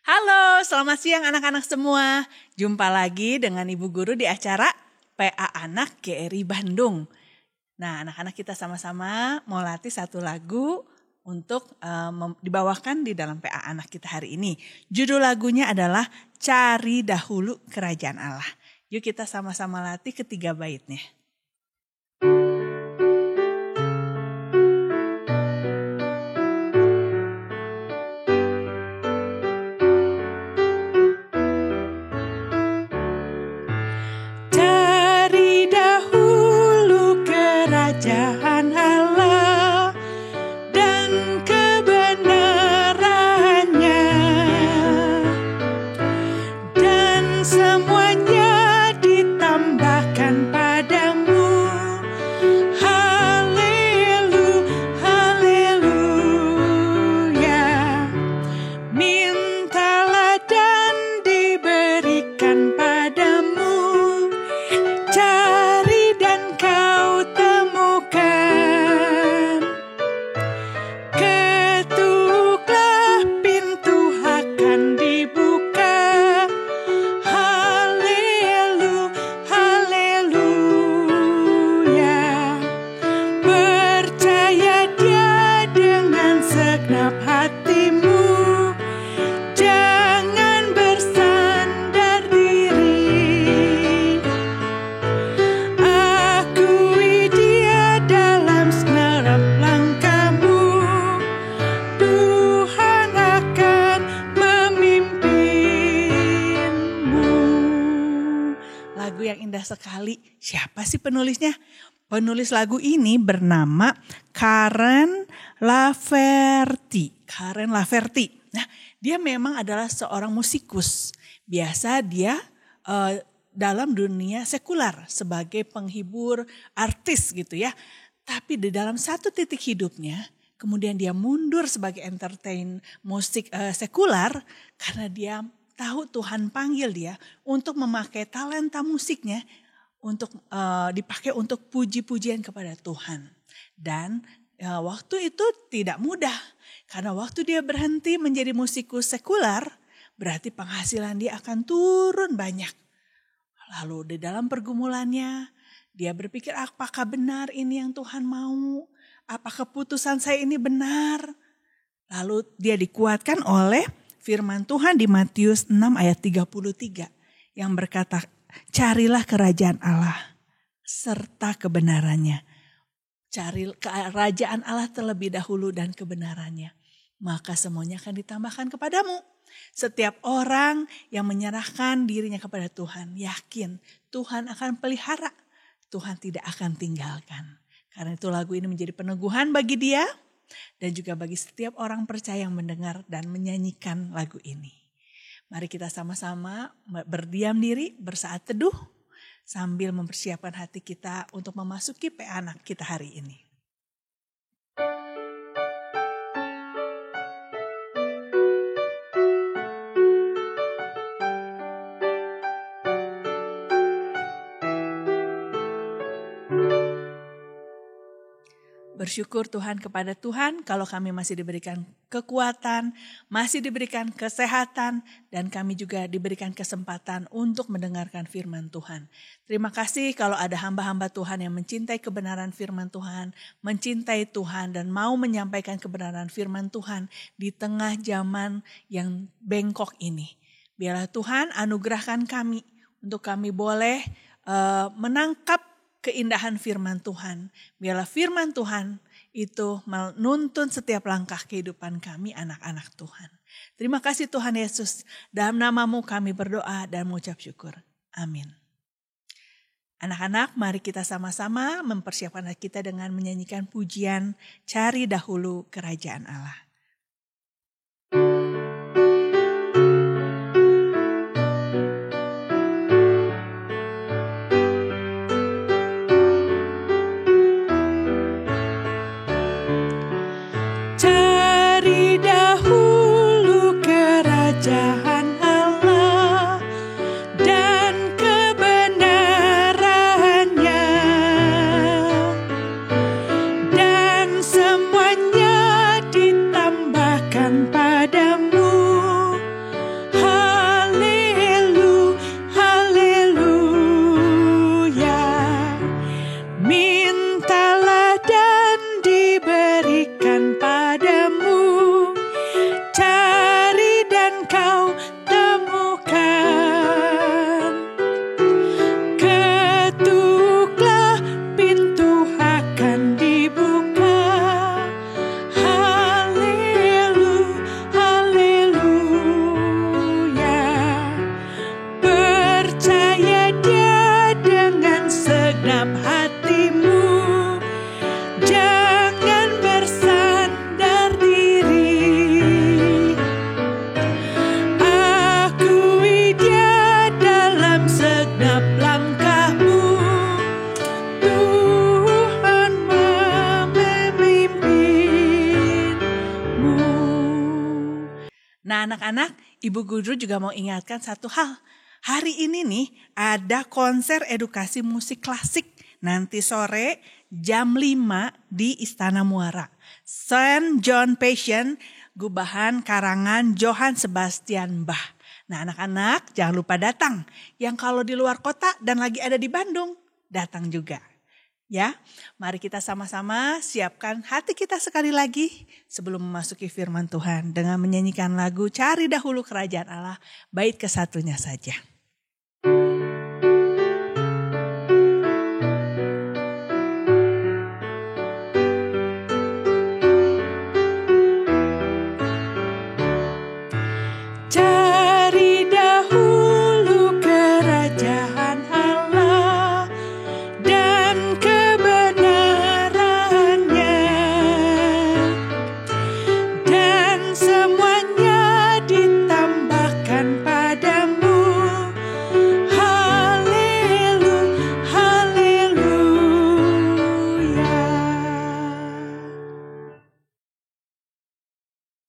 Halo, selamat siang anak-anak semua. Jumpa lagi dengan Ibu Guru di acara PA Anak GRI Bandung. Nah, anak-anak kita sama-sama mau latih satu lagu untuk dibawakan di dalam PA Anak kita hari ini. Judul lagunya adalah Cari Dahulu Kerajaan Allah. Yuk kita sama-sama latih ketiga baitnya. Kerajaan Allah dan kebenarannya, dan semuanya ditambahkan padamu. Haleluya. Mintalah dan diberikan padamu. Cari dan kau temukan. Ketuklah pintu akan dibuka. Haleluya. Percaya Dia dengan segenap hatimu. Jangan bersandar diri. Akui Dia dalam segenap langkahmu. Tuhan akan memimpinmu. Lagu yang indah sekali. Siapa sih penulisnya? Penulis lagu ini bernama Karen Laverty. Karen Laverty. Nah, dia memang adalah seorang musikus. Biasa dia dalam dunia sekular sebagai penghibur, artis gitu ya. Tapi di dalam satu titik hidupnya, kemudian dia mundur sebagai entertain musik sekular karena dia tahu Tuhan panggil dia untuk memakai talenta musiknya untuk dipakai untuk puji-pujian kepada Tuhan. Dan waktu itu tidak mudah karena waktu dia berhenti menjadi musikus sekular, berarti penghasilan dia akan turun banyak. Lalu di dalam pergumulannya, dia berpikir apakah benar ini yang Tuhan mau? Apa keputusan saya ini benar? Lalu dia dikuatkan oleh firman Tuhan di Matius 6 ayat 33 yang berkata, carilah kerajaan Allah serta kebenarannya. Cari kerajaan Allah terlebih dahulu dan kebenarannya. Maka semuanya akan ditambahkan kepadamu. Setiap orang yang menyerahkan dirinya kepada Tuhan, yakin Tuhan akan pelihara. Tuhan tidak akan tinggalkan. Karena itu lagu ini menjadi peneguhan bagi dia dan juga bagi setiap orang percaya yang mendengar dan menyanyikan lagu ini. Mari kita sama-sama berdiam diri, bersaat teduh sambil mempersiapkan hati kita untuk memasuki PA Anak kita hari ini. Bersyukur Tuhan kepada Tuhan kalau kami masih diberikan kekuatan, masih diberikan kesehatan, dan kami juga diberikan kesempatan untuk mendengarkan firman Tuhan. Terima kasih kalau ada hamba-hamba Tuhan yang mencintai kebenaran firman Tuhan, mencintai Tuhan dan mau menyampaikan kebenaran firman Tuhan di tengah zaman yang bengkok ini. Biarlah Tuhan anugerahkan kami untuk kami boleh menangkap keindahan firman Tuhan. Biarlah firman Tuhan itu menuntun setiap langkah kehidupan kami anak-anak Tuhan. Terima kasih Tuhan Yesus. Dalam namamu kami berdoa dan mengucap syukur. Amin. Anak-anak, mari kita sama-sama mempersiapkan hati kita dengan menyanyikan pujian Cari Dahulu Kerajaan Allah. Kerajaan Allah dan kebenarannya, dan semuanya ditambahkan padamu. Nah anak-anak, Ibu Guru juga mau ingatkan satu hal. Hari ini nih ada konser edukasi musik klasik. Nanti sore jam 5 di Istana Muara. St. John Passion, gubahan karangan Johann Sebastian Bach. Nah anak-anak jangan lupa datang. Yang kalau di luar kota dan lagi ada di Bandung, datang juga. Ya, mari kita sama-sama siapkan hati kita sekali lagi sebelum memasuki firman Tuhan dengan menyanyikan lagu Cari Dahulu Kerajaan Allah, bait ke-1-nya saja. Cari dahulu kerajaan Allah dan kebenarannya, dan semuanya ditambahkan padamu.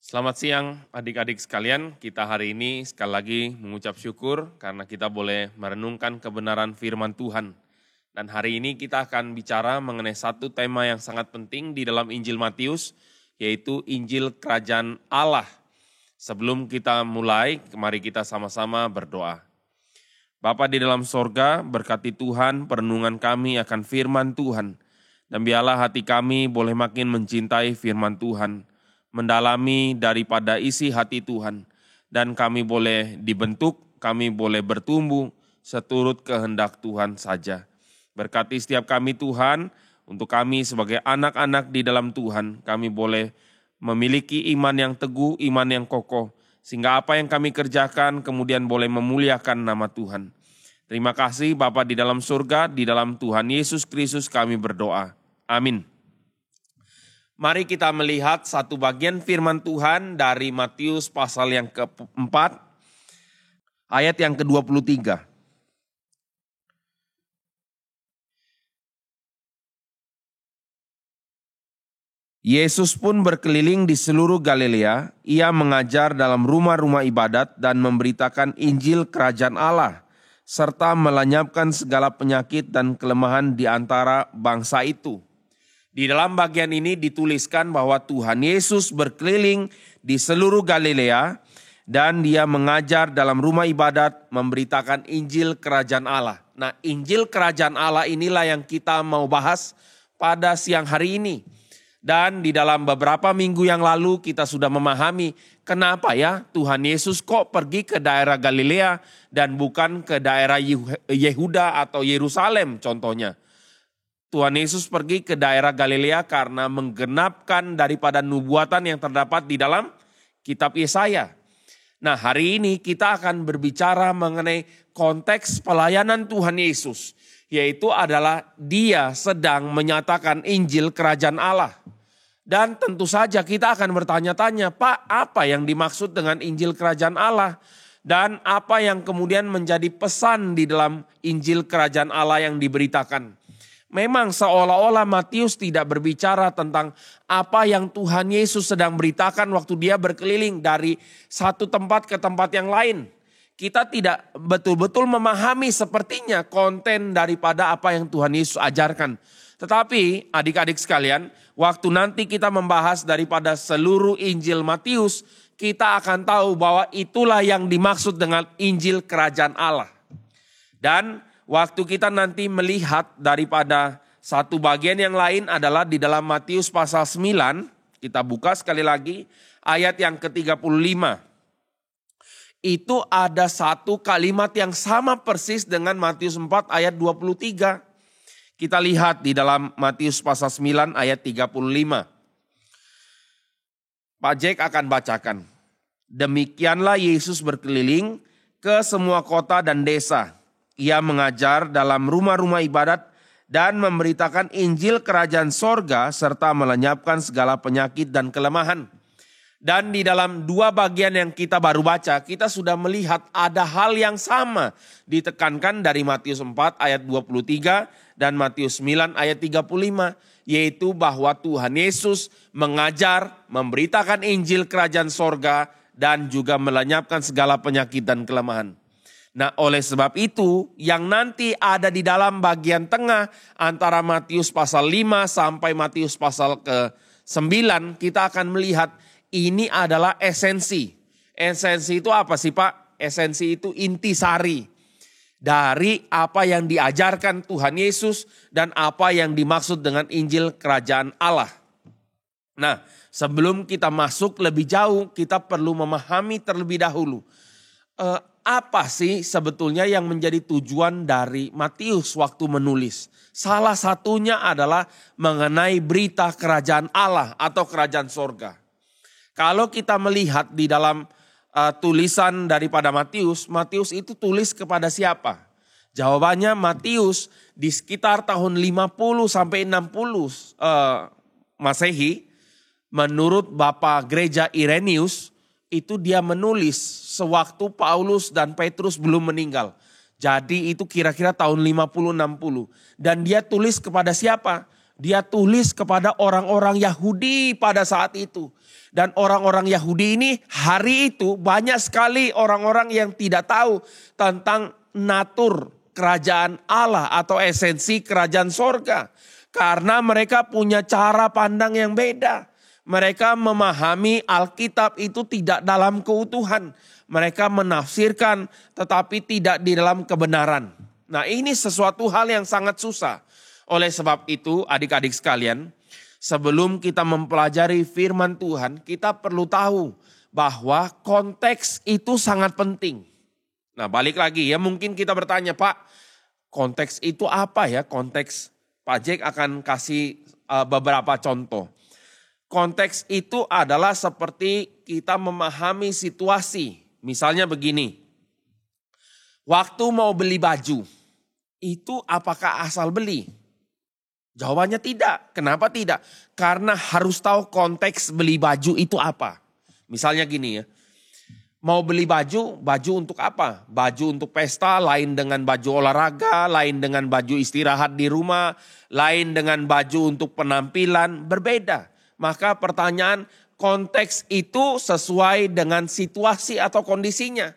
Selamat siang adik-adik sekalian, kita hari ini sekali lagi mengucap syukur karena kita boleh merenungkan kebenaran firman Tuhan. Dan hari ini kita akan bicara mengenai satu tema yang sangat penting di dalam Injil Matius, yaitu Injil Kerajaan Allah. Sebelum kita mulai, mari kita sama-sama berdoa. Bapa di dalam sorga, berkati Tuhan perenungan kami akan firman Tuhan. Dan biarlah hati kami boleh makin mencintai firman Tuhan, mendalami daripada isi hati Tuhan, dan kami boleh dibentuk, kami boleh bertumbuh seturut kehendak Tuhan saja. Berkati setiap kami Tuhan, untuk kami sebagai anak-anak di dalam Tuhan, kami boleh memiliki iman yang teguh, iman yang kokoh, sehingga apa yang kami kerjakan kemudian boleh memuliakan nama Tuhan. Terima kasih Bapa di dalam surga, di dalam Tuhan Yesus Kristus kami berdoa. Amin. Mari kita melihat satu bagian firman Tuhan dari Matius pasal yang ke-4, ayat yang ke-23. Yesus pun berkeliling di seluruh Galilea, ia mengajar dalam rumah-rumah ibadat dan memberitakan Injil Kerajaan Allah, serta melenyapkan segala penyakit dan kelemahan di antara bangsa itu. Di dalam bagian ini dituliskan bahwa Tuhan Yesus berkeliling di seluruh Galilea dan dia mengajar dalam rumah ibadat memberitakan Injil Kerajaan Allah. Nah, Injil Kerajaan Allah inilah yang kita mau bahas pada siang hari ini. Dan di dalam beberapa minggu yang lalu kita sudah memahami kenapa ya Tuhan Yesus kok pergi ke daerah Galilea dan bukan ke daerah Yehuda atau Yerusalem contohnya. Tuhan Yesus pergi ke daerah Galilea karena menggenapkan daripada nubuatan yang terdapat di dalam kitab Yesaya. Nah, hari ini kita akan berbicara mengenai konteks pelayanan Tuhan Yesus, yaitu adalah dia sedang menyatakan Injil Kerajaan Allah. Dan tentu saja kita akan bertanya-tanya, Pak, apa yang dimaksud dengan Injil Kerajaan Allah? Dan apa yang kemudian menjadi pesan di dalam Injil Kerajaan Allah yang diberitakan? Memang seolah-olah Matius tidak berbicara tentang apa yang Tuhan Yesus sedang beritakan waktu dia berkeliling dari satu tempat ke tempat yang lain. Kita tidak betul-betul memahami sepertinya konten daripada apa yang Tuhan Yesus ajarkan. Tetapi adik-adik sekalian, waktu nanti kita membahas daripada seluruh Injil Matius, kita akan tahu bahwa itulah yang dimaksud dengan Injil Kerajaan Allah. Dan waktu kita nanti melihat daripada satu bagian yang lain adalah di dalam Matius pasal 9, kita buka sekali lagi ayat yang ke-35. Itu ada satu kalimat yang sama persis dengan Matius 4 ayat 23. Kita lihat di dalam Matius pasal 9 ayat 35. Pak Jack akan bacakan. Demikianlah Yesus berkeliling ke semua kota dan desa. Ia mengajar dalam rumah-rumah ibadat dan memberitakan Injil Kerajaan Sorga serta melenyapkan segala penyakit dan kelemahan. Dan di dalam dua bagian yang kita baru baca, kita sudah melihat ada hal yang sama ditekankan dari Matius 4 ayat 23 dan Matius 9 ayat 35. yaitu bahwa Tuhan Yesus mengajar, memberitakan Injil kerajaan sorga, dan juga melenyapkan segala penyakit dan kelemahan. Nah, oleh sebab itu yang nanti ada di dalam bagian tengah antara Matius pasal 5 sampai Matius pasal ke-9, kita akan melihat ini adalah esensi. Esensi itu apa sih Pak? Esensi itu intisari dari apa yang diajarkan Tuhan Yesus dan apa yang dimaksud dengan Injil kerajaan Allah. Nah, sebelum kita masuk lebih jauh, kita perlu memahami terlebih dahulu. Apa sih sebetulnya yang menjadi tujuan dari Matius waktu menulis? Salah satunya adalah mengenai berita kerajaan Allah atau kerajaan sorga. Kalau kita melihat di dalam tulisan daripada Matius itu tulis kepada siapa? Jawabannya Matius di sekitar tahun 50 sampai 60 Masehi, menurut Bapak Gereja Irenaeus, itu dia menulis sewaktu Paulus dan Petrus belum meninggal. Jadi itu kira-kira tahun 50-60. Dan dia tulis kepada siapa? Dia tulis kepada orang-orang Yahudi pada saat itu. Dan orang-orang Yahudi ini hari itu banyak sekali orang-orang yang tidak tahu tentang natur kerajaan Allah atau esensi kerajaan sorga. Karena mereka punya cara pandang yang beda. Mereka memahami Alkitab itu tidak dalam keutuhan. Mereka menafsirkan tetapi tidak di dalam kebenaran. Nah, ini sesuatu hal yang sangat susah. Oleh sebab itu adik-adik sekalian, sebelum kita mempelajari firman Tuhan, kita perlu tahu bahwa konteks itu sangat penting. Nah, balik lagi ya, mungkin kita bertanya, Pak, konteks itu apa ya? Konteks, Pak Jack akan kasih beberapa contoh. Konteks itu adalah seperti kita memahami situasi. Misalnya begini, waktu mau beli baju, itu apakah asal beli? Jawabannya tidak. Kenapa tidak? Karena harus tahu konteks beli baju itu apa. Misalnya gini ya, mau beli baju untuk apa? Baju untuk pesta, lain dengan baju olahraga, lain dengan baju istirahat di rumah, lain dengan baju untuk penampilan, berbeda. Maka pertanyaan, konteks itu sesuai dengan situasi atau kondisinya.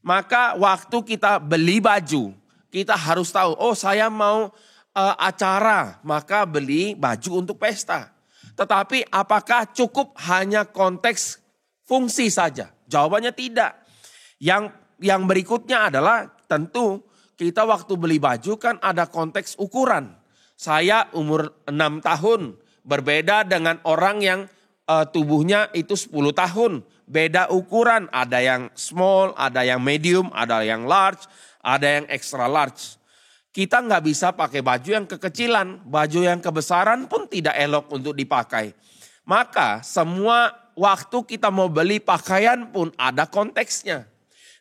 Maka waktu kita beli baju, kita harus tahu, oh saya mau acara, maka beli baju untuk pesta. Tetapi apakah cukup hanya konteks fungsi saja? Jawabannya tidak. Yang berikutnya adalah tentu kita waktu beli baju kan ada konteks ukuran. Saya umur 6 tahun berbeda dengan orang yang tubuhnya itu 10 tahun. Beda ukuran, ada yang small, ada yang medium, ada yang large, ada yang extra large. Kita nggak bisa pakai baju yang kekecilan, baju yang kebesaran pun tidak elok untuk dipakai. Maka semua waktu kita mau beli pakaian pun ada konteksnya.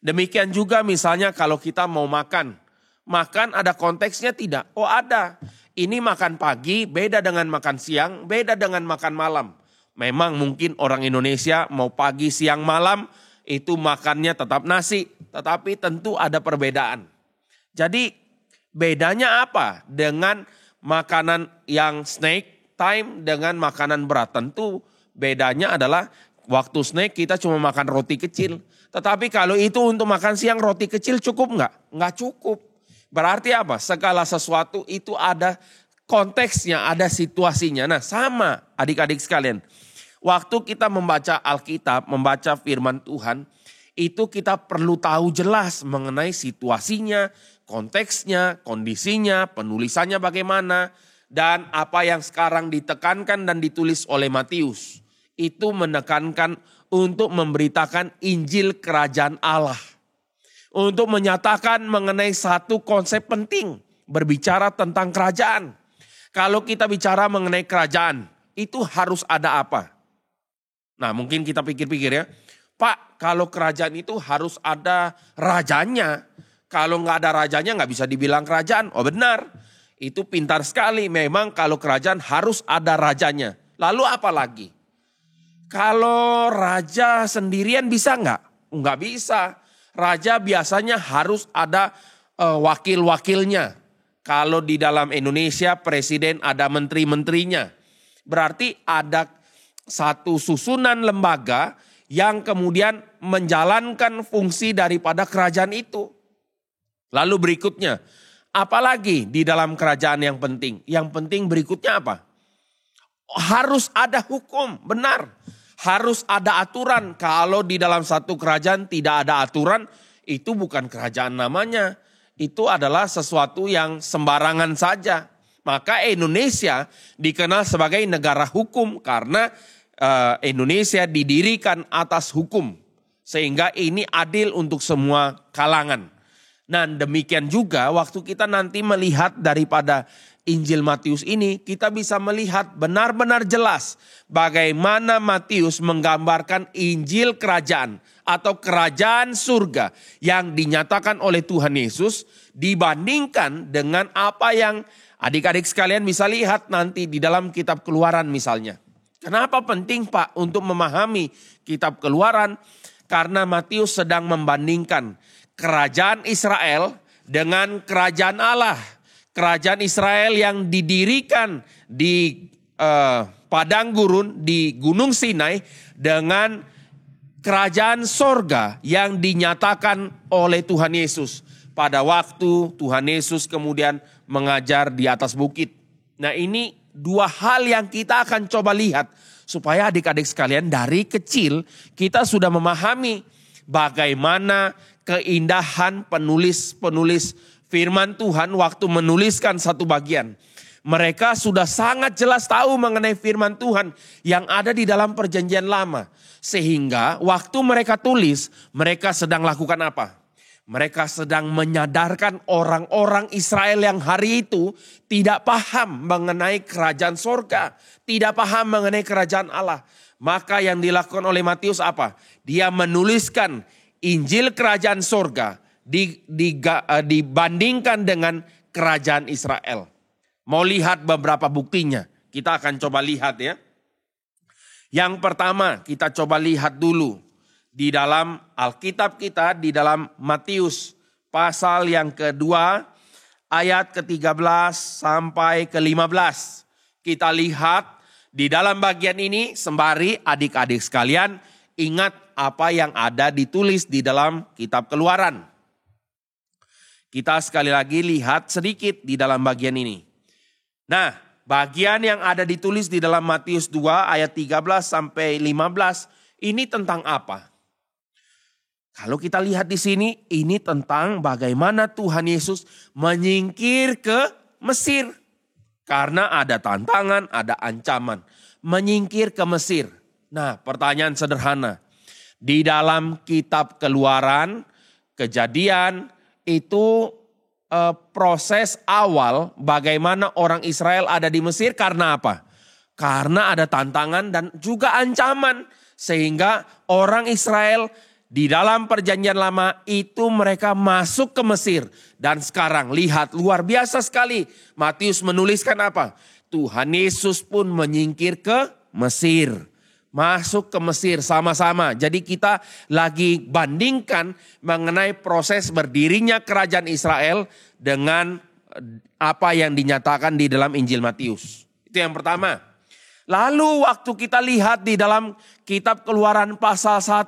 Demikian juga misalnya kalau kita mau makan. Makan ada konteksnya tidak? Oh ada. Ini makan pagi beda dengan makan siang, beda dengan makan malam. Memang mungkin orang Indonesia mau pagi, siang, malam itu makannya tetap nasi. Tetapi tentu ada perbedaan. Jadi bedanya apa dengan makanan yang snack time dengan makanan berat? Tentu bedanya adalah waktu snack kita cuma makan roti kecil. Tetapi kalau itu untuk makan siang roti kecil cukup nggak? Nggak cukup. Berarti apa? Segala sesuatu itu ada konteksnya, ada situasinya. Nah sama adik-adik sekalian. Waktu kita membaca Alkitab, membaca firman Tuhan, itu kita perlu tahu jelas mengenai situasinya, konteksnya, kondisinya, penulisannya bagaimana, dan apa yang sekarang ditekankan dan ditulis oleh Matius. Itu menekankan untuk memberitakan Injil kerajaan Allah. Untuk menyatakan mengenai satu konsep penting, berbicara tentang kerajaan. Kalau kita bicara mengenai kerajaan, itu harus ada apa? Nah mungkin kita pikir-pikir ya, Pak kalau kerajaan itu harus ada rajanya. Kalau nggak ada rajanya nggak bisa dibilang kerajaan. Oh benar, itu pintar sekali. Memang kalau kerajaan harus ada rajanya. Lalu apa lagi? Kalau raja sendirian bisa nggak? Nggak bisa. Raja biasanya harus ada wakil-wakilnya. Kalau di dalam Indonesia presiden ada menteri-menterinya. Berarti ada satu susunan lembaga yang kemudian menjalankan fungsi daripada kerajaan itu. Lalu berikutnya, apalagi di dalam kerajaan yang penting? Yang penting berikutnya apa? Harus ada hukum, benar. Harus ada aturan. Kalau di dalam satu kerajaan tidak ada aturan, itu bukan kerajaan namanya. Itu adalah sesuatu yang sembarangan saja. Maka Indonesia dikenal sebagai negara hukum karena Indonesia didirikan atas hukum. Sehingga ini adil untuk semua kalangan. Nah, demikian juga waktu kita nanti melihat daripada Injil Matius ini, kita bisa melihat benar-benar jelas bagaimana Matius menggambarkan Injil kerajaan atau kerajaan surga yang dinyatakan oleh Tuhan Yesus dibandingkan dengan apa yang adik-adik sekalian bisa lihat nanti di dalam kitab Keluaran misalnya. Kenapa penting Pak untuk memahami kitab Keluaran? Karena Matius sedang membandingkan kerajaan Israel dengan kerajaan Allah. Kerajaan Israel yang didirikan di padang gurun di Gunung Sinai dengan kerajaan sorga yang dinyatakan oleh Tuhan Yesus. Pada waktu Tuhan Yesus kemudian mengajar di atas bukit. Nah, ini dua hal yang kita akan coba lihat. Supaya adik-adik sekalian dari kecil kita sudah memahami bagaimana keindahan penulis-penulis firman Tuhan waktu menuliskan satu bagian. Mereka sudah sangat jelas tahu mengenai firman Tuhan yang ada di dalam perjanjian lama. Sehingga waktu mereka tulis, mereka sedang lakukan apa? Mereka sedang menyadarkan orang-orang Israel yang hari itu tidak paham mengenai kerajaan sorga. Tidak paham mengenai kerajaan Allah. Maka yang dilakukan oleh Matius apa? Dia menuliskan Injil kerajaan sorga dibandingkan dengan kerajaan Israel. Mau lihat beberapa buktinya? Kita akan coba lihat ya. Yang pertama kita coba lihat dulu. Di dalam Alkitab kita, di dalam Matius pasal yang kedua, ayat ke-13 sampai ke-15. Kita lihat di dalam bagian ini, sembari adik-adik sekalian ingat apa yang ada ditulis di dalam kitab Keluaran. Kita sekali lagi lihat sedikit di dalam bagian ini. Nah, bagian yang ada ditulis di dalam Matius 2 ayat 13 sampai 15, ini tentang apa? Kalau kita lihat di sini, ini tentang bagaimana Tuhan Yesus menyingkir ke Mesir. Karena ada tantangan, ada ancaman. Menyingkir ke Mesir. Nah, pertanyaan sederhana. Di dalam kitab Keluaran, Kejadian, itu proses awal bagaimana orang Israel ada di Mesir karena apa? Karena ada tantangan dan juga ancaman. Sehingga orang Israel di dalam perjanjian lama itu mereka masuk ke Mesir. Dan sekarang lihat luar biasa sekali. Matius menuliskan apa? Tuhan Yesus pun menyingkir ke Mesir. Masuk ke Mesir sama-sama. Jadi kita lagi bandingkan mengenai proses berdirinya kerajaan Israel dengan apa yang dinyatakan di dalam Injil Matius. Itu yang pertama. Lalu waktu kita lihat di dalam kitab Keluaran pasal 1,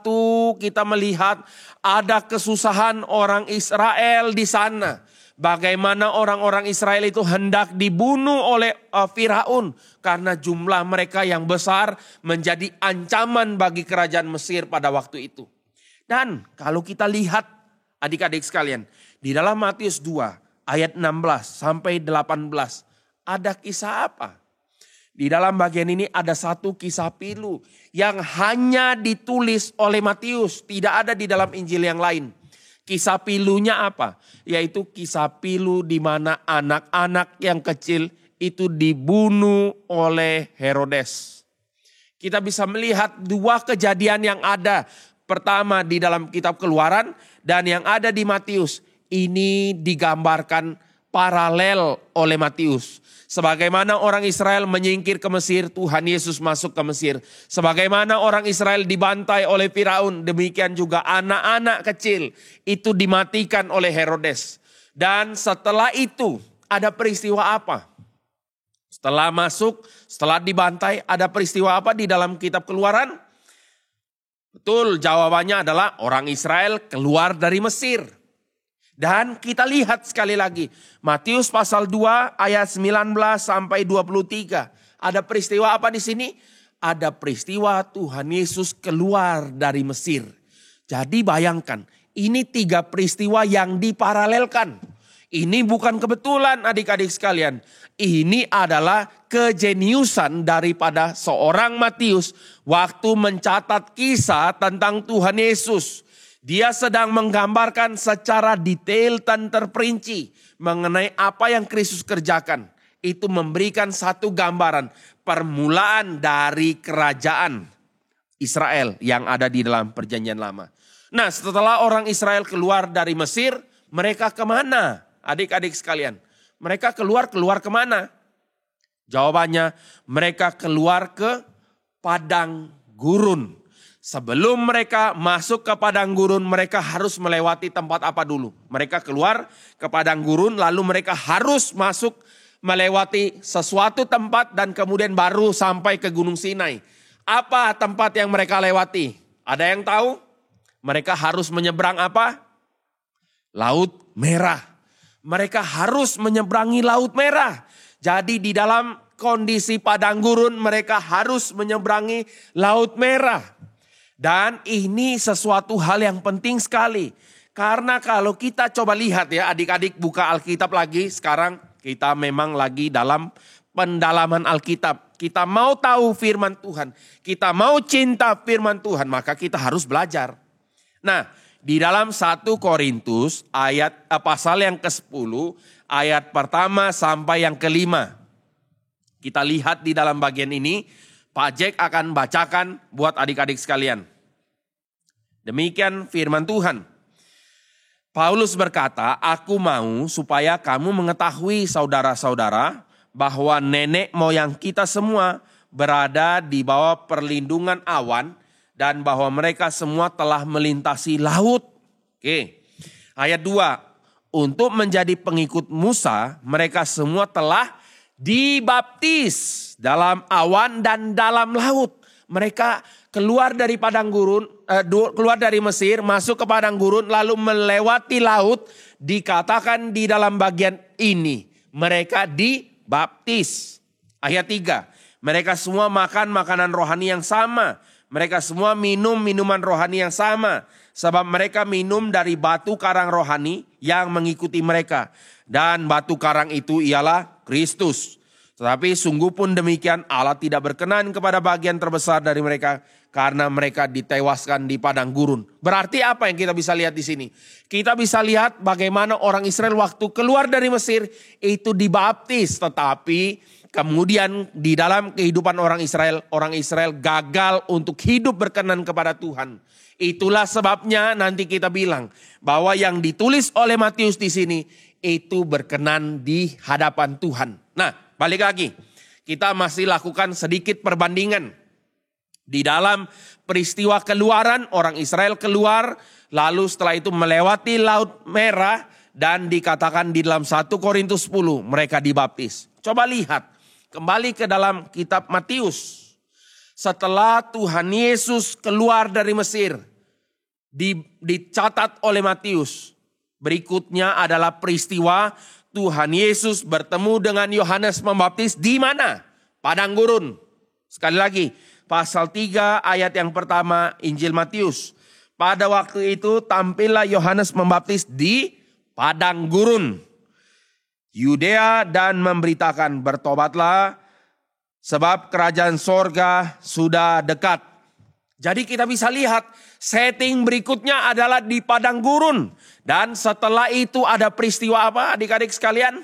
kita melihat ada kesusahan orang Israel di sana. Bagaimana orang-orang Israel itu hendak dibunuh oleh Firaun. Karena jumlah mereka yang besar menjadi ancaman bagi kerajaan Mesir pada waktu itu. Dan kalau kita lihat adik-adik sekalian, di dalam Matius 2 ayat 16 sampai 18 ada kisah apa? Di dalam bagian ini ada satu kisah pilu yang hanya ditulis oleh Matius. Tidak ada di dalam Injil yang lain. Kisah pilunya apa? Yaitu kisah pilu di mana anak-anak yang kecil itu dibunuh oleh Herodes. Kita bisa melihat dua kejadian yang ada. Pertama di dalam kitab Keluaran dan yang ada di Matius. Ini digambarkan paralel oleh Matius. Sebagaimana orang Israel menyingkir ke Mesir, Tuhan Yesus masuk ke Mesir. Sebagaimana orang Israel dibantai oleh Firaun, demikian juga anak-anak kecil itu dimatikan oleh Herodes. Dan setelah itu ada peristiwa apa? Setelah masuk, setelah dibantai, ada peristiwa apa di dalam kitab Keluaran? Betul, jawabannya adalah orang Israel keluar dari Mesir. Dan kita lihat sekali lagi, Matius pasal 2 ayat 19 sampai 23. Ada peristiwa apa di sini? Ada peristiwa Tuhan Yesus keluar dari Mesir. Jadi bayangkan, ini 3 peristiwa yang diparalelkan. Ini bukan kebetulan adik-adik sekalian. Ini adalah kejeniusan daripada seorang Matius waktu mencatat kisah tentang Tuhan Yesus. Dia sedang menggambarkan secara detail dan terperinci mengenai apa yang Kristus kerjakan. Itu memberikan satu gambaran permulaan dari kerajaan Israel yang ada di dalam perjanjian lama. Nah, setelah orang Israel keluar dari Mesir, mereka kemana? Adik-adik sekalian, mereka keluar kemana? Jawabannya, mereka keluar ke padang gurun. Sebelum mereka masuk ke padang gurun, mereka harus melewati tempat apa dulu? Mereka keluar ke padang gurun, lalu mereka harus masuk melewati sesuatu tempat dan kemudian baru sampai ke Gunung Sinai. Apa tempat yang mereka lewati? Ada yang tahu? Mereka harus menyeberang apa? Laut Merah. Mereka harus menyeberangi Laut Merah. Jadi di dalam kondisi padang gurun mereka harus menyeberangi Laut Merah. Dan ini sesuatu hal yang penting sekali. Karena kalau kita coba lihat ya, adik-adik buka Alkitab lagi. Sekarang kita memang lagi dalam pendalaman Alkitab. Kita mau tahu firman Tuhan. Kita mau cinta firman Tuhan. Maka kita harus belajar. Nah, di dalam 1 Korintus pasal yang ke-10 ayat pertama sampai yang ke-5. Kita lihat di dalam bagian ini, Pak Jack akan bacakan buat adik-adik sekalian. Demikian firman Tuhan. Paulus berkata, aku mau supaya kamu mengetahui saudara-saudara bahwa nenek moyang kita semua berada di bawah perlindungan awan dan bahwa mereka semua telah melintasi laut. Oke. Ayat 2. Untuk menjadi pengikut Musa, mereka semua telah dibaptis dalam awan dan dalam laut. Mereka keluar dari padang gurun, keluar dari Mesir, masuk ke padang gurun, lalu melewati laut. Dikatakan di dalam bagian ini, mereka dibaptis. Ayat 3. Mereka semua makan makanan rohani yang sama. Mereka semua minum minuman rohani yang sama. Sebab mereka minum dari batu karang rohani yang mengikuti mereka. Dan batu karang itu ialah Kristus. Tetapi sungguh pun demikian Allah tidak berkenan kepada bagian terbesar dari mereka. Karena mereka ditewaskan di padang gurun. Berarti apa yang kita bisa lihat di sini? Kita bisa lihat bagaimana orang Israel waktu keluar dari Mesir itu dibaptis. Tetapi kemudian di dalam kehidupan orang Israel gagal untuk hidup berkenan kepada Tuhan. Itulah sebabnya nanti kita bilang bahwa yang ditulis oleh Matius di sini itu berkenan di hadapan Tuhan. Nah, balik lagi. Kita masih lakukan sedikit perbandingan. Di dalam peristiwa keluaran, orang Israel keluar, lalu setelah itu melewati Laut Merah, dan dikatakan di dalam 1 Korintus 10 mereka dibaptis. Coba lihat, kembali ke dalam kitab Matius. Setelah Tuhan Yesus keluar dari Mesir, dicatat oleh Matius. Berikutnya adalah peristiwa Tuhan Yesus bertemu dengan Yohanes Pembaptis di mana? Padang gurun. Sekali lagi, pasal 3 ayat yang pertama Injil Matius. Pada waktu itu tampillah Yohanes Pembaptis di padang gurun Yudea dan memberitakan, bertobatlah sebab kerajaan sorga sudah dekat. Jadi kita bisa lihat setting berikutnya adalah di padang gurun. Dan setelah itu ada peristiwa apa adik-adik sekalian?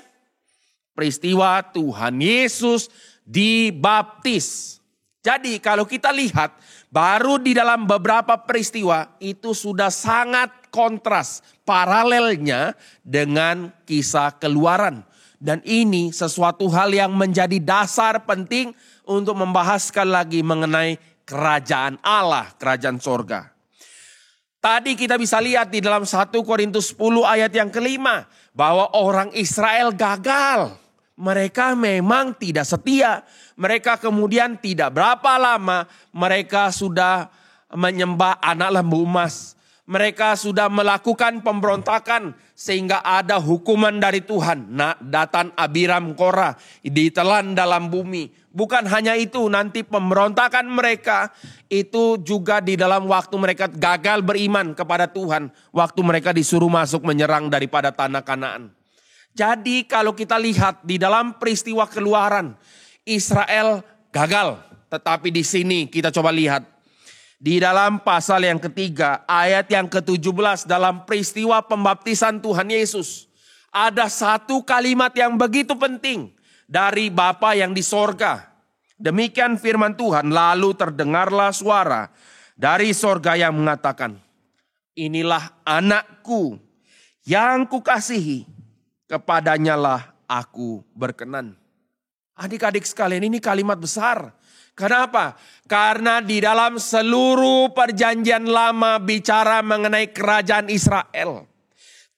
Peristiwa Tuhan Yesus dibaptis. Jadi kalau kita lihat baru di dalam beberapa peristiwa itu sudah sangat kontras paralelnya dengan kisah Keluaran. Dan ini sesuatu hal yang menjadi dasar penting untuk membahas sekali lagi mengenai kerajaan Allah, kerajaan sorga. Tadi kita bisa lihat di dalam 1 Korintus 10 ayat yang kelima. Bahwa orang Israel gagal. Mereka memang tidak setia. Mereka kemudian tidak berapa lama mereka sudah menyembah anak lembu emas. Mereka sudah melakukan pemberontakan sehingga ada hukuman dari Tuhan. Datan Abiram Korah ditelan dalam bumi. Bukan hanya itu, nanti pemberontakan mereka itu juga di dalam waktu mereka gagal beriman kepada Tuhan. Waktu mereka disuruh masuk menyerang daripada tanah Kanaan. Jadi kalau kita lihat di dalam peristiwa keluaran, Israel gagal. Tetapi di sini kita coba lihat. Di dalam pasal yang ketiga, ayat yang ke-17 dalam peristiwa pembaptisan Tuhan Yesus. Ada satu kalimat yang begitu penting dari Bapa yang di sorga. Demikian firman Tuhan, lalu terdengarlah suara dari sorga yang mengatakan, inilah anakku yang kukasihi, kepadanyalah aku berkenan. Adik-adik sekalian, ini kalimat besar. Kenapa? Karena di dalam seluruh perjanjian lama bicara mengenai kerajaan Israel.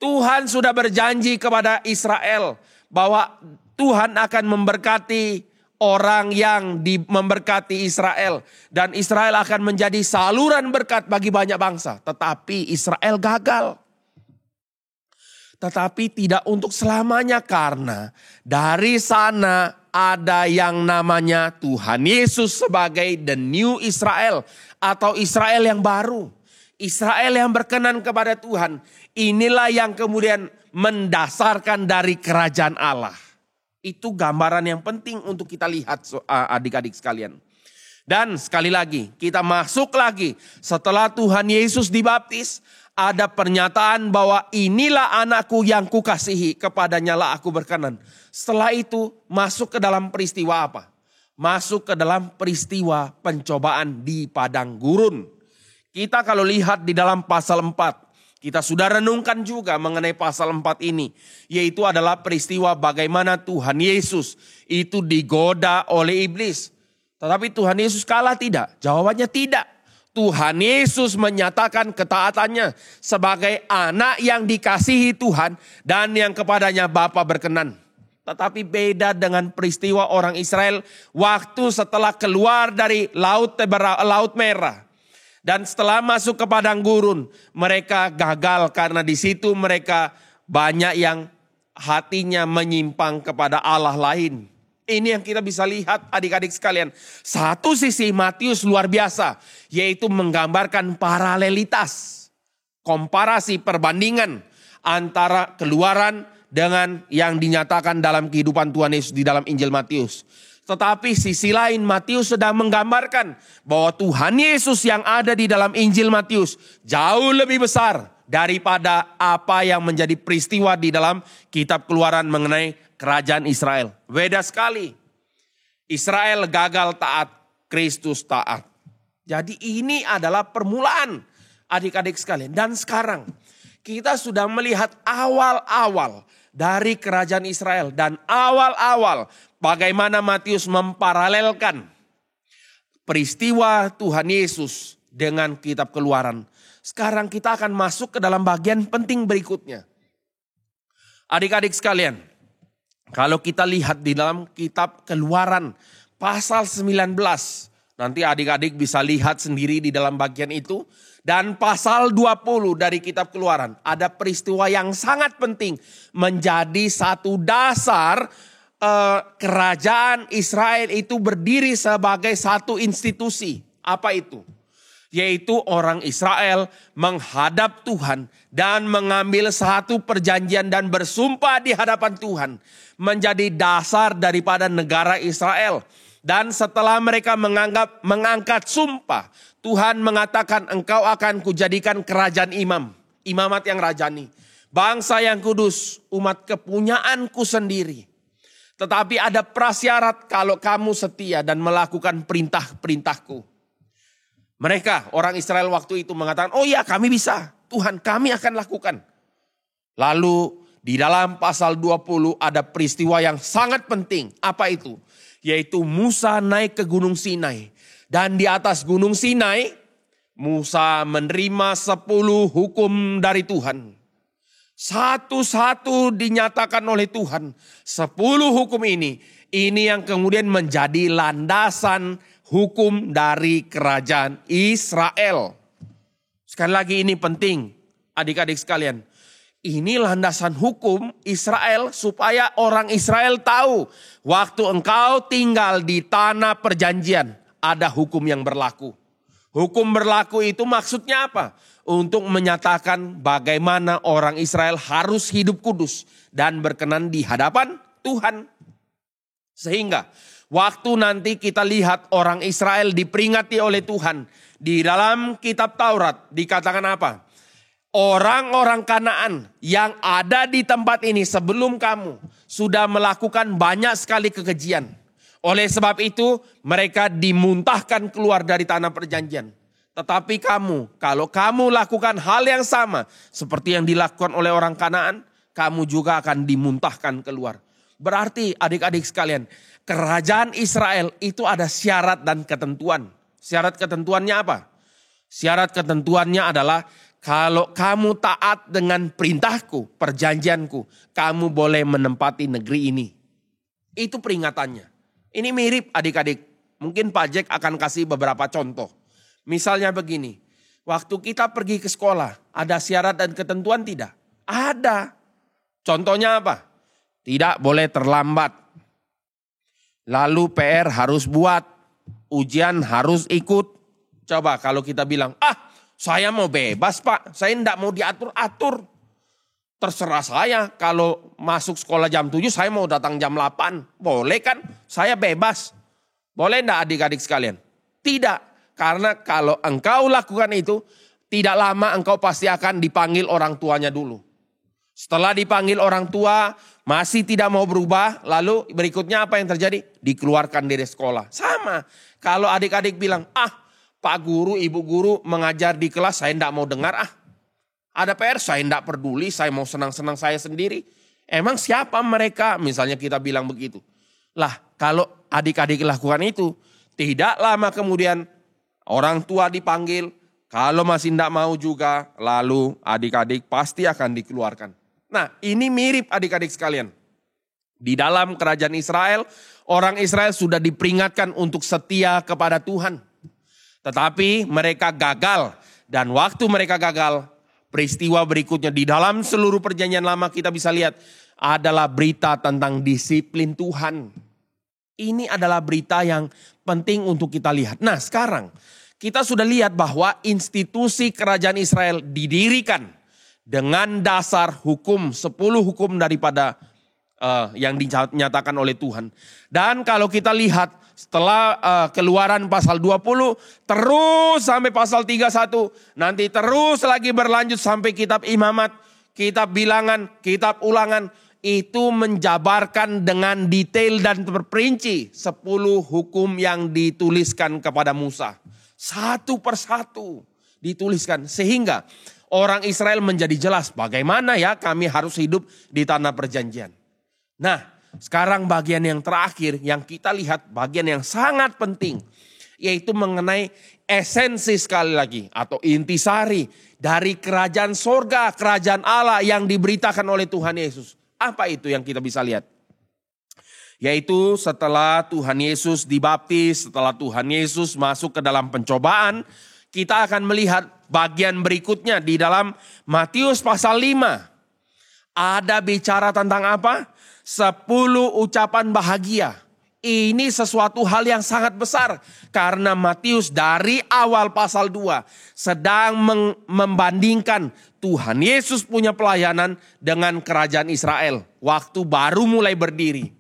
Tuhan sudah berjanji kepada Israel bahwa Tuhan akan memberkati orang yang memberkati Israel. Dan Israel akan menjadi saluran berkat bagi banyak bangsa. Tetapi Israel gagal. Tetapi tidak untuk selamanya, karena dari sana ada yang namanya Tuhan Yesus sebagai the new Israel atau Israel yang baru. Israel yang berkenan kepada Tuhan. Inilah yang kemudian mendasarkan dari kerajaan Allah. Itu gambaran yang penting untuk kita lihat adik-adik sekalian. Dan sekali lagi kita masuk lagi setelah Tuhan Yesus dibaptis. Ada pernyataan bahwa inilah anakku yang kukasihi, kepadanyalah aku berkenan. Setelah itu masuk ke dalam peristiwa apa? Masuk ke dalam peristiwa pencobaan di padang gurun. Kita kalau lihat di dalam pasal 4, kita sudah renungkan juga mengenai pasal 4 ini. Yaitu adalah peristiwa bagaimana Tuhan Yesus itu digoda oleh iblis. Tetapi Tuhan Yesus kalah tidak? Jawabannya tidak. Tuhan Yesus menyatakan ketaatannya sebagai anak yang dikasihi Tuhan dan yang kepadanya Bapa berkenan. Tetapi beda dengan peristiwa orang Israel waktu setelah keluar dari Laut Merah. Dan setelah masuk ke padang gurun, mereka gagal karena di situ mereka banyak yang hatinya menyimpang kepada Allah lain. Ini yang kita bisa lihat adik-adik sekalian. Satu sisi Matius luar biasa, yaitu menggambarkan paralelitas, komparasi, perbandingan antara keluaran dengan yang dinyatakan dalam kehidupan Tuhan Yesus di dalam Injil Matius. Tetapi sisi lain Matius sedang menggambarkan bahwa Tuhan Yesus yang ada di dalam Injil Matius jauh lebih besar daripada apa yang menjadi peristiwa di dalam kitab Keluaran mengenai kerajaan Israel. Beda sekali. Israel gagal taat, Kristus taat. Jadi ini adalah permulaan adik-adik sekalian. Dan sekarang kita sudah melihat awal-awal dari kerajaan Israel. Dan awal-awal bagaimana Matius memparalelkan peristiwa Tuhan Yesus dengan kitab Keluaran. Sekarang kita akan masuk ke dalam bagian penting berikutnya. Adik-adik sekalian, kalau kita lihat di dalam kitab Keluaran pasal 19. Nanti adik-adik bisa lihat sendiri di dalam bagian itu. Dan pasal 20 dari kitab Keluaran. Ada peristiwa yang sangat penting. Menjadi satu dasar kerajaan Israel itu berdiri sebagai satu institusi. Apa itu? Yaitu orang Israel menghadap Tuhan dan mengambil satu perjanjian dan bersumpah di hadapan Tuhan. Menjadi dasar daripada negara Israel. Dan setelah mereka mengangkat sumpah, Tuhan mengatakan engkau akan kujadikan kerajaan imam. Imamat yang rajani. Bangsa yang kudus, umat kepunyaanku sendiri. Tetapi ada prasyarat kalau kamu setia dan melakukan perintah-perintahku. Mereka, orang Israel waktu itu mengatakan, oh ya kami bisa. Tuhan kami akan lakukan. Lalu di dalam pasal 20 ada peristiwa yang sangat penting. Apa itu? Yaitu Musa naik ke Gunung Sinai. Dan di atas Gunung Sinai Musa menerima 10 hukum dari Tuhan. Satu-satu dinyatakan oleh Tuhan. 10 hukum ini yang kemudian menjadi landasan hukum dari kerajaan Israel. Sekali lagi ini penting, adik-adik sekalian. Ini landasan hukum Israel supaya orang Israel tahu waktu engkau tinggal di tanah perjanjian ada hukum yang berlaku. Hukum berlaku itu maksudnya apa? Untuk menyatakan bagaimana orang Israel harus hidup kudus dan berkenan di hadapan Tuhan. Sehingga waktu nanti kita lihat orang Israel diperingati oleh Tuhan. Di dalam kitab Taurat dikatakan apa? Orang-orang Kanaan yang ada di tempat ini sebelum kamu sudah melakukan banyak sekali kekejian. Oleh sebab itu mereka dimuntahkan keluar dari tanah perjanjian. Tetapi kamu, kalau kamu lakukan hal yang sama seperti yang dilakukan oleh orang Kanaan, kamu juga akan dimuntahkan keluar. Berarti adik-adik sekalian, kerajaan Israel itu ada syarat dan ketentuan. Syarat ketentuannya apa? Syarat ketentuannya adalah kalau kamu taat dengan perintahku, perjanjianku, kamu boleh menempati negeri ini. Itu peringatannya. Ini mirip adik-adik. Mungkin Pak Jack akan kasih beberapa contoh. Misalnya begini, waktu kita pergi ke sekolah, ada syarat dan ketentuan tidak? Ada. Contohnya apa? Tidak boleh terlambat. Lalu PR harus buat, ujian harus ikut. Coba kalau kita bilang, saya mau bebas Pak, saya tidak mau diatur-atur. Terserah saya, kalau masuk sekolah jam 7, saya mau datang jam 8. Boleh kan? Saya bebas. Boleh enggak adik-adik sekalian? Tidak. Karena kalau engkau lakukan itu, tidak lama engkau pasti akan dipanggil orang tuanya dulu. Setelah dipanggil orang tua, masih tidak mau berubah, lalu berikutnya apa yang terjadi? Dikeluarkan dari sekolah. Sama, kalau adik-adik bilang, Pak guru, ibu guru mengajar di kelas, saya tidak mau dengar. Ada PR, saya tidak peduli, saya mau senang-senang saya sendiri. Emang siapa mereka? Misalnya kita bilang begitu. Lah, kalau adik-adik lakukan itu, tidak lama kemudian orang tua dipanggil, kalau masih tidak mau juga, lalu adik-adik pasti akan dikeluarkan. Nah, ini mirip adik-adik sekalian. Di dalam kerajaan Israel, orang Israel sudah diperingatkan untuk setia kepada Tuhan. Tetapi mereka gagal. Dan waktu mereka gagal, peristiwa berikutnya di dalam seluruh perjanjian lama kita bisa lihat adalah berita tentang disiplin Tuhan. Ini adalah berita yang penting untuk kita lihat. Nah, sekarang kita sudah lihat bahwa institusi kerajaan Israel didirikan dengan dasar hukum, 10 hukum daripada yang dinyatakan oleh Tuhan. Dan kalau kita lihat setelah Keluaran pasal 20 terus sampai pasal 31, nanti terus lagi berlanjut sampai kitab Imamat, kitab Bilangan, kitab Ulangan, itu menjabarkan dengan detail dan terperinci 10 hukum yang dituliskan kepada Musa. Satu persatu dituliskan sehingga orang Israel menjadi jelas bagaimana ya kami harus hidup di tanah perjanjian. Nah, sekarang bagian yang terakhir yang kita lihat bagian yang sangat penting, yaitu mengenai esensi sekali lagi atau intisari dari kerajaan sorga, kerajaan Allah yang diberitakan oleh Tuhan Yesus. Apa itu yang kita bisa lihat? Yaitu setelah Tuhan Yesus dibaptis, setelah Tuhan Yesus masuk ke dalam pencobaan, kita akan melihat bagian berikutnya di dalam Matius pasal 5. Ada bicara tentang apa? 10 ucapan bahagia. Ini sesuatu hal yang sangat besar. Karena Matius dari awal pasal 2 sedang membandingkan Tuhan Yesus punya pelayanan dengan kerajaan Israel. Waktu baru mulai berdiri.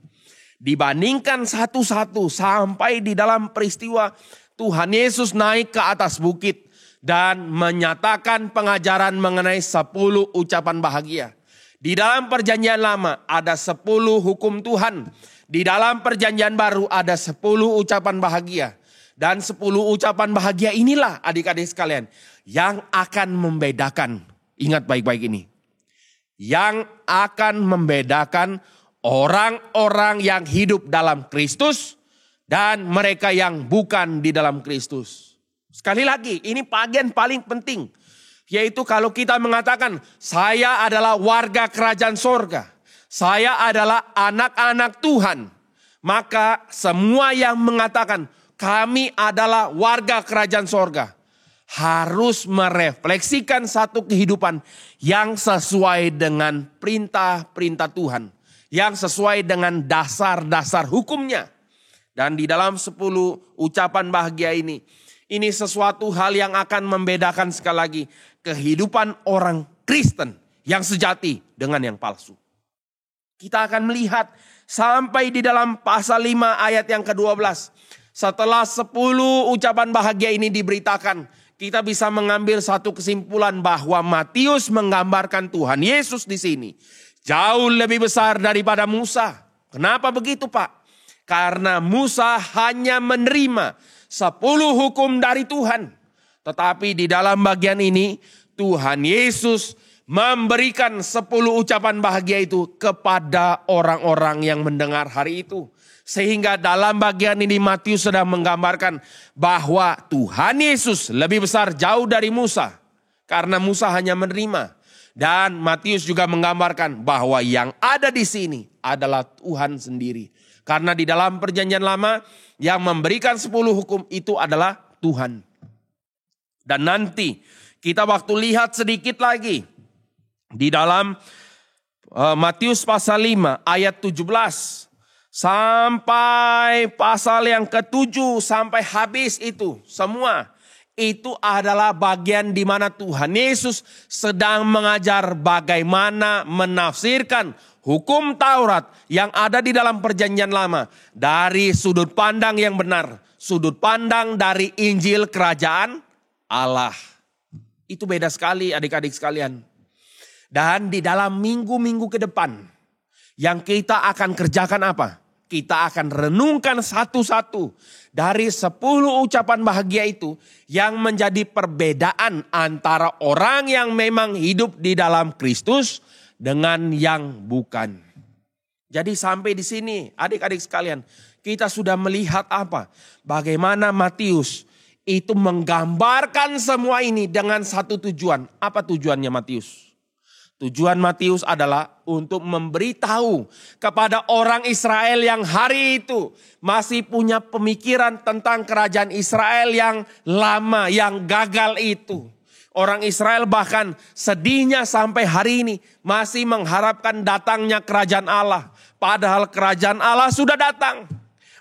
Dibandingkan satu-satu sampai di dalam peristiwa Tuhan Yesus naik ke atas bukit dan menyatakan pengajaran mengenai 10 ucapan bahagia. Di dalam perjanjian lama ada 10 hukum Tuhan. Di dalam perjanjian baru ada 10 ucapan bahagia. Dan 10 ucapan bahagia inilah adik-adik sekalian yang akan membedakan. Ingat baik-baik ini. Yang akan membedakan orang-orang yang hidup dalam Kristus dan mereka yang bukan di dalam Kristus. Sekali lagi, ini bagian paling penting. Yaitu kalau kita mengatakan, saya adalah warga kerajaan sorga. Saya adalah anak-anak Tuhan. Maka semua yang mengatakan, kami adalah warga kerajaan sorga, harus merefleksikan satu kehidupan yang sesuai dengan perintah-perintah Tuhan. Yang sesuai dengan dasar-dasar hukumnya. Dan di dalam 10 ucapan bahagia ini sesuatu hal yang akan membedakan sekali lagi kehidupan orang Kristen yang sejati dengan yang palsu. Kita akan melihat sampai di dalam pasal 5 ayat yang ke-12. Setelah 10 ucapan bahagia ini diberitakan, kita bisa mengambil satu kesimpulan bahwa Matius menggambarkan Tuhan Yesus di sini jauh lebih besar daripada Musa. Kenapa begitu, Pak? Karena Musa hanya menerima 10 hukum dari Tuhan. Tetapi di dalam bagian ini Tuhan Yesus memberikan 10 ucapan bahagia itu kepada orang-orang yang mendengar hari itu. Sehingga dalam bagian ini Matius sedang menggambarkan bahwa Tuhan Yesus lebih besar jauh dari Musa. Karena Musa hanya menerima. Dan Matius juga menggambarkan bahwa yang ada di sini adalah Tuhan sendiri. Karena di dalam perjanjian lama yang memberikan 10 hukum itu adalah Tuhan. Dan nanti kita waktu lihat sedikit lagi. Di dalam Matius pasal 5 ayat 17. Sampai pasal yang ke-7 sampai habis itu semua. Itu adalah bagian di mana Tuhan Yesus sedang mengajar bagaimana menafsirkan hukum Taurat yang ada di dalam perjanjian lama dari sudut pandang yang benar. Sudut pandang dari Injil kerajaan Allah. Itu beda sekali adik-adik sekalian. Dan di dalam minggu-minggu ke depan yang kita akan kerjakan apa? Kita akan renungkan satu-satu dari 10 ucapan bahagia itu yang menjadi perbedaan antara orang yang memang hidup di dalam Kristus dengan yang bukan. Jadi sampai di sini adik-adik sekalian, kita sudah melihat apa? Bagaimana Matius itu menggambarkan semua ini dengan satu tujuan. Apa tujuannya Matius? Tujuan Matius adalah untuk memberitahu kepada orang Israel yang hari itu masih punya pemikiran tentang kerajaan Israel yang lama, yang gagal itu. Orang Israel bahkan sedihnya sampai hari ini masih mengharapkan datangnya kerajaan Allah. Padahal kerajaan Allah sudah datang.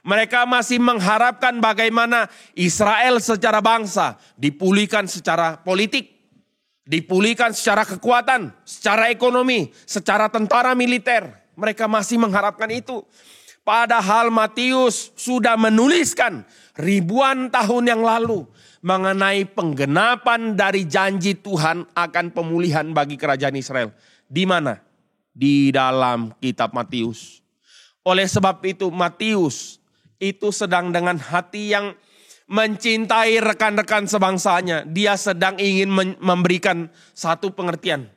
Mereka masih mengharapkan bagaimana Israel secara bangsa dipulihkan secara politik. Dipulihkan secara kekuatan, secara ekonomi, secara tentara militer. Mereka masih mengharapkan itu. Padahal Matius sudah menuliskan ribuan tahun yang lalu mengenai penggenapan dari janji Tuhan akan pemulihan bagi kerajaan Israel. Di mana? Di dalam kitab Matius. Oleh sebab itu Matius itu sedang dengan hati yang mencintai rekan-rekan sebangsanya. Dia sedang ingin memberikan satu pengertian.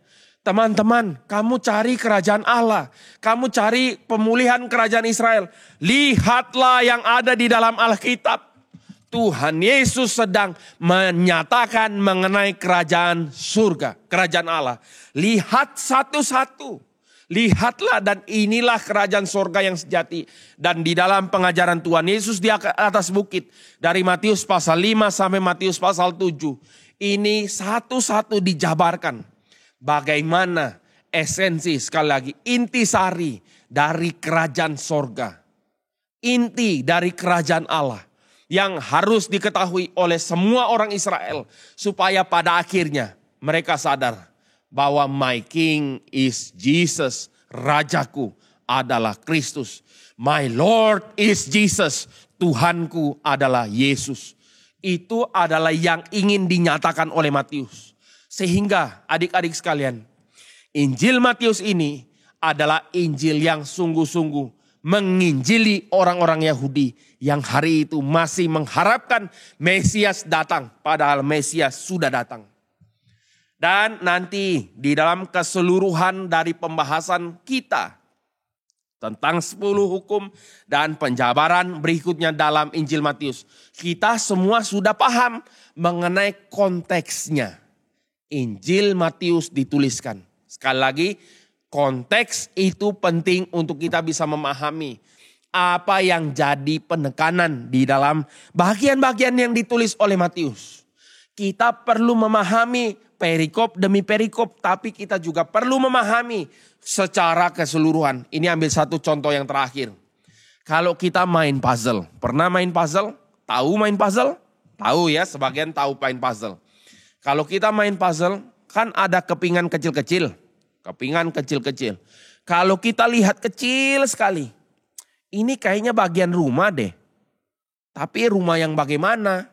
Teman-teman, kamu cari kerajaan Allah. Kamu cari pemulihan kerajaan Israel. Lihatlah yang ada di dalam Alkitab. Tuhan Yesus sedang menyatakan mengenai kerajaan surga, kerajaan Allah. Lihat satu-satu. Lihatlah dan inilah kerajaan surga yang sejati. Dan di dalam pengajaran Tuhan Yesus di atas bukit. Dari Matius pasal 5 sampai Matius pasal 7. Ini satu-satu dijabarkan. Bagaimana esensi sekali lagi. Intisari dari kerajaan surga. Inti dari kerajaan Allah. Yang harus diketahui oleh semua orang Israel. Supaya pada akhirnya mereka sadar. Bahwa my king is Jesus, rajaku adalah Kristus. My Lord is Jesus, Tuhanku adalah Yesus. Itu adalah yang ingin dinyatakan oleh Matius. Sehingga adik-adik sekalian, Injil Matius ini adalah Injil yang sungguh-sungguh menginjili orang-orang Yahudi yang hari itu masih mengharapkan Mesias datang, padahal Mesias sudah datang. Dan nanti di dalam keseluruhan dari pembahasan kita tentang 10 hukum dan penjabaran berikutnya dalam Injil Matius. Kita semua sudah paham mengenai konteksnya. Injil Matius dituliskan. Sekali lagi, konteks itu penting untuk kita bisa memahami apa yang jadi penekanan di dalam bagian-bagian yang ditulis oleh Matius. Kita perlu memahami perikop demi perikop, tapi kita juga perlu memahami secara keseluruhan. Ini ambil satu contoh yang terakhir. Kalau kita main puzzle, pernah main puzzle? Tahu main puzzle? Tahu ya, sebagian tahu main puzzle. Kalau kita main puzzle, kan ada kepingan kecil-kecil. Kepingan kecil-kecil. Kalau kita lihat kecil sekali, ini kayaknya bagian rumah deh. Tapi rumah yang bagaimana?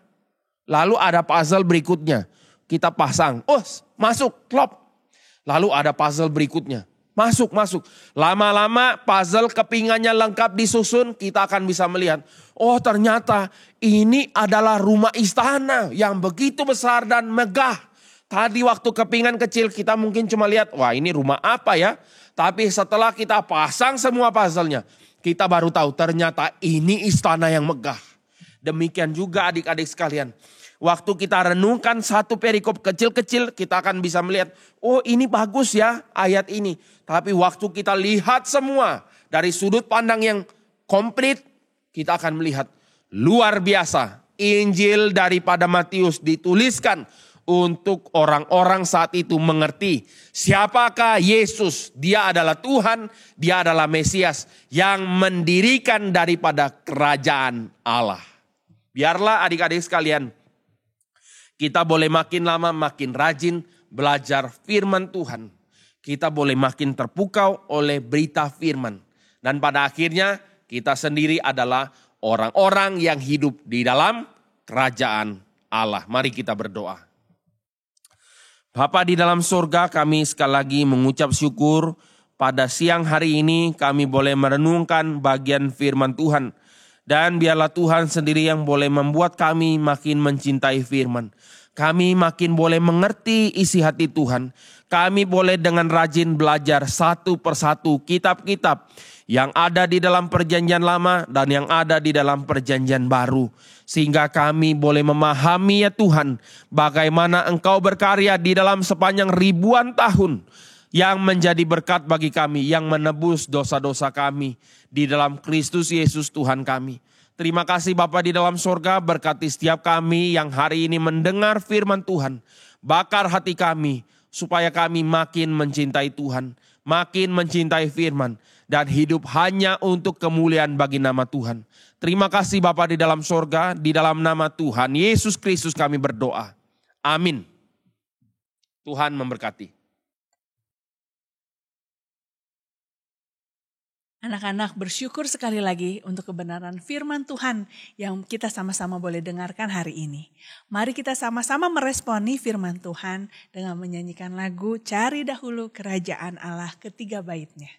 Lalu ada puzzle berikutnya. Kita pasang, masuk, klop. Lalu ada puzzle berikutnya. Masuk. Lama-lama puzzle kepingannya lengkap disusun, kita akan bisa melihat. Oh ternyata ini adalah rumah istana yang begitu besar dan megah. Tadi waktu kepingan kecil kita mungkin cuma lihat, wah ini rumah apa ya. Tapi setelah kita pasang semua puzzle-nya, kita baru tahu ternyata ini istana yang megah. Demikian juga adik-adik sekalian. Waktu kita renungkan satu perikop kecil-kecil, kita akan bisa melihat, oh ini bagus ya ayat ini. Tapi waktu kita lihat semua dari sudut pandang yang komplit, kita akan melihat luar biasa. Injil daripada Matius dituliskan untuk orang-orang saat itu mengerti siapakah Yesus. Dia adalah Tuhan, dia adalah Mesias yang mendirikan daripada kerajaan Allah. Biarlah adik-adik sekalian, kita boleh makin lama makin rajin belajar firman Tuhan. Kita boleh makin terpukau oleh berita firman. Dan pada akhirnya kita sendiri adalah orang-orang yang hidup di dalam kerajaan Allah. Mari kita berdoa. Bapa di dalam surga, kami sekali lagi mengucap syukur pada siang hari ini kami boleh merenungkan bagian firman Tuhan. Dan biarlah Tuhan sendiri yang boleh membuat kami makin mencintai firman. Kami makin boleh mengerti isi hati Tuhan. Kami boleh dengan rajin belajar satu persatu kitab-kitab yang ada di dalam perjanjian lama dan yang ada di dalam perjanjian baru. Sehingga kami boleh memahami ya Tuhan, bagaimana Engkau berkarya di dalam sepanjang ribuan tahun yang menjadi berkat bagi kami, yang menebus dosa-dosa kami di dalam Kristus Yesus Tuhan kami. Terima kasih Bapa di dalam surga, berkati setiap kami yang hari ini mendengar firman Tuhan. Bakar hati kami supaya kami makin mencintai Tuhan, makin mencintai firman dan hidup hanya untuk kemuliaan bagi nama Tuhan. Terima kasih Bapa di dalam surga, di dalam nama Tuhan Yesus Kristus kami berdoa. Amin. Tuhan memberkati. Anak-anak bersyukur sekali lagi untuk kebenaran firman Tuhan yang kita sama-sama boleh dengarkan hari ini. Mari kita sama-sama meresponi firman Tuhan dengan menyanyikan lagu Cari Dahulu Kerajaan Allah ketiga baitnya.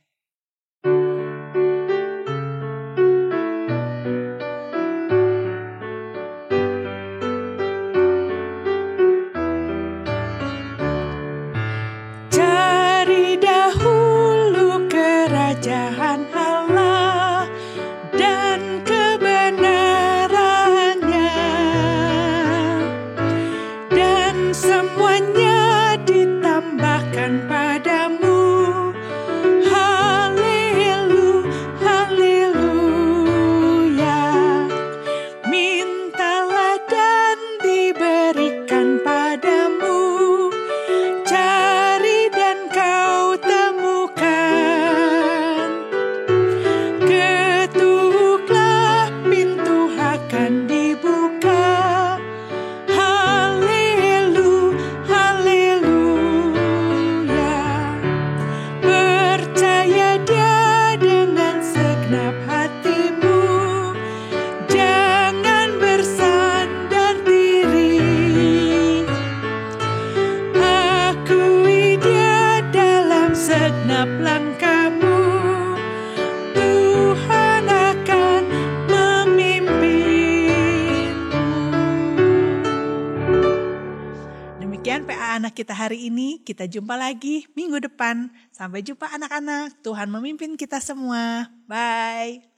Cari dahulu kerajaan Allah dan kebenarannya, dan semuanya ditambahkan padamu. anak-anak kita hari ini. Kita jumpa lagi minggu depan. Sampai jumpa anak-anak. Tuhan memimpin kita semua. Bye.